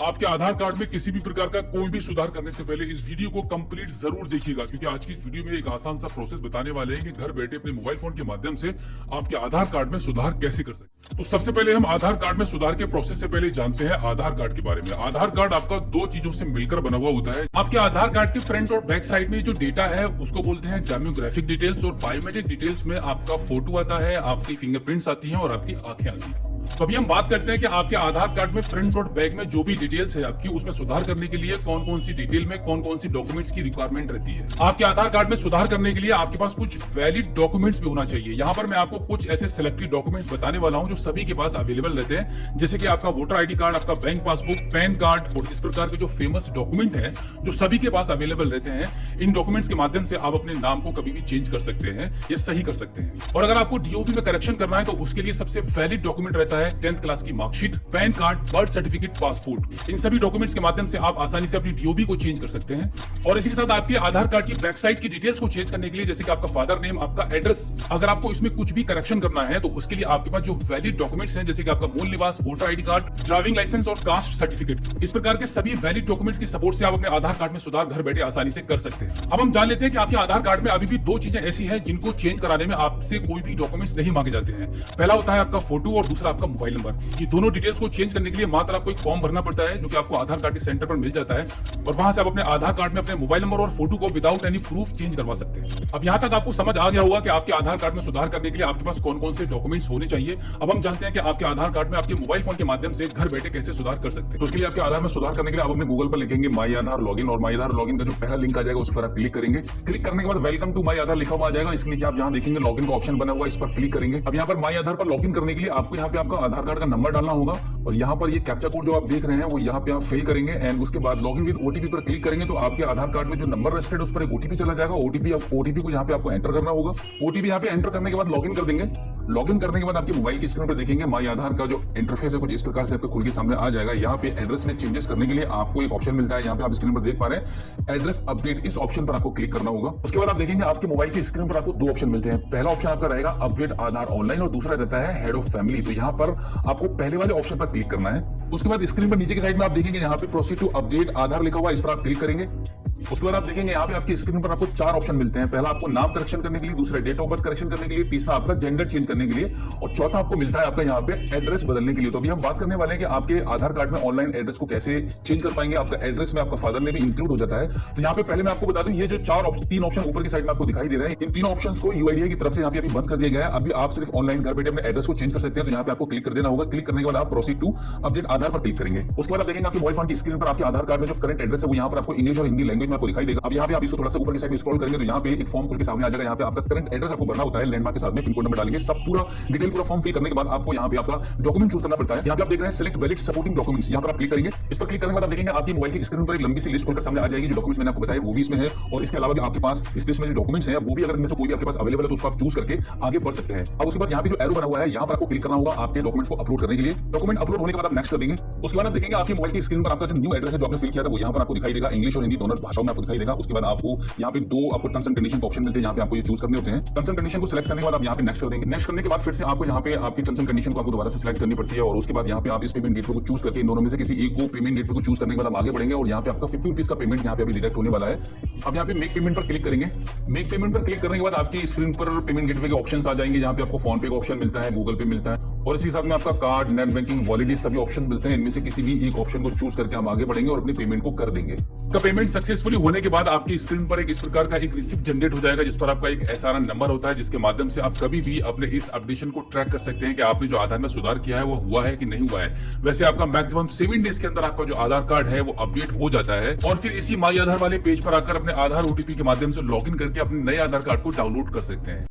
आपके आधार कार्ड में किसी भी प्रकार का कोई भी सुधार करने से पहले इस वीडियो को कंप्लीट जरूर देखिएगा, क्योंकि आज की इस वीडियो में एक आसान सा प्रोसेस बताने वाले हैं कि घर बैठे अपने मोबाइल फोन के माध्यम से आपके आधार कार्ड में सुधार कैसे कर सकते हैं। तो सबसे पहले हम आधार कार्ड में सुधार के प्रोसेस से पहले जानते हैं आधार कार्ड के बारे में। आधार कार्ड आपका दो चीजों से मिलकर बना हुआ होता है। आपके आधार कार्ड के फ्रंट और बैक साइड में जो डेटा है उसको बोलते हैं डेमोग्राफिक डिटेल्स, और बायोमेट्रिक डिटेल्स में आपका फोटो आता है, आपकी फिंगरप्रिंट्स आती हैं और आपकी आंखें आती हैं। तो अभी हम बात करते हैं कि आपके आधार कार्ड में फ्रंट और बैक में जो भी डिटेल्स है आपकी, उसमें सुधार करने के लिए कौन कौन सी डिटेल में कौन कौन सी डॉक्यूमेंट्स की रिक्वायरमेंट रहती है। आपके आधार कार्ड में सुधार करने के लिए आपके पास कुछ वैलिड डॉक्यूमेंट्स भी होना चाहिए। यहाँ पर मैं आपको कुछ ऐसे सिलेक्टेड डॉक्यूमेंट्स बताने वाला हूँ जो सभी के पास अवेलेबल रहते हैं, जैसे कि आपका वोटर आईडी कार्ड, आपका बैंक पासबुक, पैन कार्ड और इस प्रकार के जो फेमस डॉक्यूमेंट है जो सभी के पास अवेलेबल रहते हैं। इन डॉक्यूमेंट्स के माध्यम से आप अपने नाम को कभी भी चेंज कर सकते हैं या सही कर सकते हैं। और अगर आपको डीओबी में करेक्शन करना है तो उसके लिए सबसे वैलिड डॉक्यूमेंट रहता है 10th क्लास की marksheet, PAN card, birth certificate, passport. इन सभी डॉक्यूमेंट्स के माध्यम से आप आसानी से अपनी डीओबी को चेंज कर सकते हैं। और इसी के साथ आपके आधार कार्ड की बैक साइड की डिटेल्स को चेंज करने के लिए, जैसे कि आपका फादर नेम, आपका एड्रेस, अगर आपको इसमें कुछ भी करेक्शन करना है तो उसके लिए आपके पास जो वैलिड डॉक्यूमेंट्स हैं, जैसे कि आपका मूल निवास, voter ID card, driving licence और कास्ट सर्टिफिकेट, इस प्रकार के सभी वैलिड डॉक्यूमेंट्स की सपोर्ट से आप अपने आधार कार्ड में सुधार घर बैठे आसानी से कर सकते हैं। अब हम जान लेते हैं कि आपके आधार कार्ड में अभी भी दो चीजें ऐसी हैं जिनको चेंज कराने में आपसे कोई भी डॉक्यूमेंट्स नहीं मांगे जाते हैं। पहला होता है आपका फोटो और दूसरा आपका मोबाइल नंबर। ये दोनों डिटेल्स को चेंज करने के लिए मात्र आपको एक फॉर्म भरना पड़ता है जो कि आपको आधार कार्ड के सेंटर पर मिल जाता है, और वहां से आप अपने आधार कार्ड में अपने मोबाइल नंबर और फोटो को विदाउट एनी प्रूफ चेंज करवा सकते हैं। अब यहां तक आपको समझ आ गया होगा कि आपके आधार कार्ड में सुधार करने के लिए आपके पास कौन कौन से डॉक्यूमेंट्स होने चाहिए। अब हम जानते हैं कि आपके आधार कार्ड में आपके मोबाइल फोन के माध्यम से घर बैठे कैसे सुधार कर सकते हैं। तो उसके लिए आपके आधार में सुधार करने के लिए आप अपने गूगल पर लिखेंगे माई आधार लॉगिन, और माई आधार लॉगिन का जो पहला लिंक आ जाएगा उस पर आप क्लिक करेंगे। क्लिक करने के बाद वेलकम टू माई आधार लिखा हुआ आ जाएगा। इसके नीचे आप जहां देखेंगे लॉगिन का ऑप्शन बना हुआ है, इस पर क्लिक करेंगे। अब यहाँ पर माई आधार पर लॉगिन करने के लिए आपको यहाँ पे आपका आधार कार्ड का नंबर डालना होगा, और यहाँ पर ये कैप्चा कोड जो आप देख रहे हैं वो यहाँ पे आप फिल करेंगे। एंड उसके बाद लॉगिन विद ओटीपी पर क्लिक करेंगे तो आपके आधार कार्ड में जो नंबर रजिस्टर्ड उस पर एक ओटीपी चला जाएगा। ओटीपी को यहाँ पे आपको एंटर करना होगा। ओटीपी यहाँ पे एंटर करने के बाद लॉगिन कर देंगे। लॉगिन करने के बाद आपके मोबाइल की स्क्रीन पर देखेंगे माई आधार का जो इंटरफेस है कुछ इस प्रकार से आपको खुल के सामने आ जाएगा। यहाँ पे एड्रेस में चेंजेस करने के लिए आपको एक ऑप्शन मिलता है, यहाँ पे आप स्क्रीन पर देख पा रहे हैं एड्रेस अपडेट। इस ऑप्शन पर आपको क्लिक करना होगा। उसके बाद आप देखेंगे आपके मोबाइल की स्क्रीन पर आपको दो ऑप्शन मिलते हैं। पहला ऑप्शन आपका रहेगा अपडेट आधार ऑनलाइन, और दूसरा रहता है हेड ऑफ फैमिली। तो यहाँ पर आपको पहले वाले ऑप्शन पर क्लिक करना है। उसके बाद स्क्रीन पर नीचे की साइड में आप देखेंगे यहाँ पे प्रोसीड टू अपडेट आधार लिखा हुआ है, इस पर आप क्लिक करेंगे। उसके बाद आप देखेंगे यहाँ पे आपकी स्क्रीन पर आपको चार ऑप्शन मिलते हैं। पहला आपको नाम करेक्शन करने के लिए, दूसरा डेट ऑफ बर्थ करेक्शन करने के लिए, तीसरा आपका जेंडर चेंज करने के लिए, और चौथा आपको मिलता है आपका यहाँ पे एड्रेस बदलने के लिए। तो अभी हम बात करने वाले हैं कि आपके आधार कार्ड में ऑनलाइन एड्रेस को कैसे चेंज कर पाएंगे। आपका एड्रेस में आपका फादर ने भी इंक्लूड हो जाता है। तो यहाँ पे पहले मैं आपको बता दूं, ये जो तीन ऑप्शन ऊपर की साइड में आपको दिखाई दे रहे हैं, इन तीनों ऑप्शन को यूआईडीआई की तरफ से यहाँ पे अभी बंद कर दिया गया है। अभी आप सिर्फ ऑनलाइन घर बैठे अपने एड्रेस को चेंज कर सकते हैं। तो यहाँ पे आपको क्लिक कर देना होगा। क्लिक करने के बाद आप प्रोसीड टू अपडेट आधार पर क्लिक करेंगे। उसके बाद आप देखेंगे आपके मोबाइल फोन की स्क्रीन पर आपके आधार कार्ड में जो करंट एड्रेस है वो यहाँ पर आपको इंग्लिश और हिंदी लैंग्वेज में आपको दिखाई देगा। अब यहाँ पे आप इसको थोड़ा सा ऊपर की साइड में स्क्रॉल करेंगे तो यहाँ पे एक फॉर्म खुल के सामने आ जाएगा। यहाँ पे आपका करंट एड्रेस आपको भरना होता है, लैंडमार्क के साथ में पिन कोड नंबर डालेंगे, सब पूरा डिटेल पूरा फॉर्म फिल करने के बाद आपको यहाँ पे आपका डॉक्यूमेंट चूज करना पड़ता है। यहाँ पे आप देख रहे हैं सिलेक्ट वैलिड सपोर्टिंग डॉक्यूमेंट्स, यहाँ पर आप क्लिक करेंगे। इस पर क्लिक करने के बाद आप देखेंगे आपकी मोबाइल की स्क्रीन पर एक लंबी सी लिस्ट खुलकर सामने आ जाएगी। जो डॉक्यूमेंट्स मैंने आपको बताया वो भी इसमें है, और इसके अलावा भी आपके पास इस लिस्ट में जो डॉक्यूमेंट्स हैं वो भी अगर इनमें से कोई भी आपके पास अवेलेबल है तो उसको आप चूज करके आगे बढ़ सकते हैं। अब उसके बाद यहाँ पे जो एरो बना हुआ है यहाँ पर आपको क्लिक करना होगा आपके डॉक्यूमेंट्स को अपलोड करने के लिए। डॉक्यूमेंट अपलोड होने के बाद आप नेक्स्ट कर देंगे। उसके बाद आप देखेंगे आपकी मोबाइल की स्क्रीन पर आपका जो न्यू एड्रेस है जो आपने फिल किया था वो यहाँ पर आपको दिखाई देगा। इंग्लिश और हिंदी दोनों भाषाओं में आपको दिखाई देगा। उसके बाद आपको यहाँ पे दो आपको टर्म्स एंड कंडीशन ऑप्शन मिलते हैं, यहाँ पे आपको ये चूज करने होते हैं। टर्म्स एंड कंडीशन को सिलेक्ट करने के बाद आप यहाँ पे नेक्स्ट कर देंगे। नेक्स्ट करने के बाद फिर से आपको यहाँ पे आपकी टर्म्स एंड कंडीशन को आपको दोबारा से सिलेक्ट करनी पड़ती है, और उसके बाद यहाँ पे आप इस पेमेंट गेटवे को चूज करके इन दोनों में से किसी एक को पेमेंट गेटवे को चूज करने के बाद आप आगे बढ़ेंगे। और यहाँ पे आपका 50 रुपीज का पेमेंट यहाँ पे अभी डिडक्ट होने वाला है। अब यहाँ पे मेक पेमेंट पर क्लिक करेंगे। मेक पेमेंट पर क्लिक करने के बाद आपकी स्क्रीन पर पेमेंट गेटवे के ऑप्शन आ जाएंगे। यहाँ पे आपको फोन पे का ऑप्शन मिलता है, गूगल पे मिलता है, और इसी साथ में आपका कार्ड, नेट बैंकिंग, वॉलेट, सभी ऑप्शन मिलते हैं। इनमें से किसी भी एक ऑप्शन को चूज करके हम आगे बढ़ेंगे और अपनी पेमेंट को कर देंगे। का पेमेंट सक्सेसफुली होने के बाद आपकी स्क्रीन पर एक इस प्रकार का एक रिसिप्ट जनरेट हो जाएगा, जिस पर आपका एक एसआरएन नंबर होता है, जिसके माध्यम से आप कभी भी अपने इस अपडेशन को ट्रैक कर सकते हैं कि आपने जो आधार में सुधार किया है वो हुआ है कि नहीं हुआ है। वैसे आपका मैक्सिमम 7 डेज के अंदर आपका जो आधार कार्ड है वो अपडेट हो जाता है, और फिर इसी माई आधार वाले पेज पर आकर अपने आधार ओटीपी के माध्यम से लॉगिन करके अपने नए आधार कार्ड को डाउनलोड कर सकते हैं।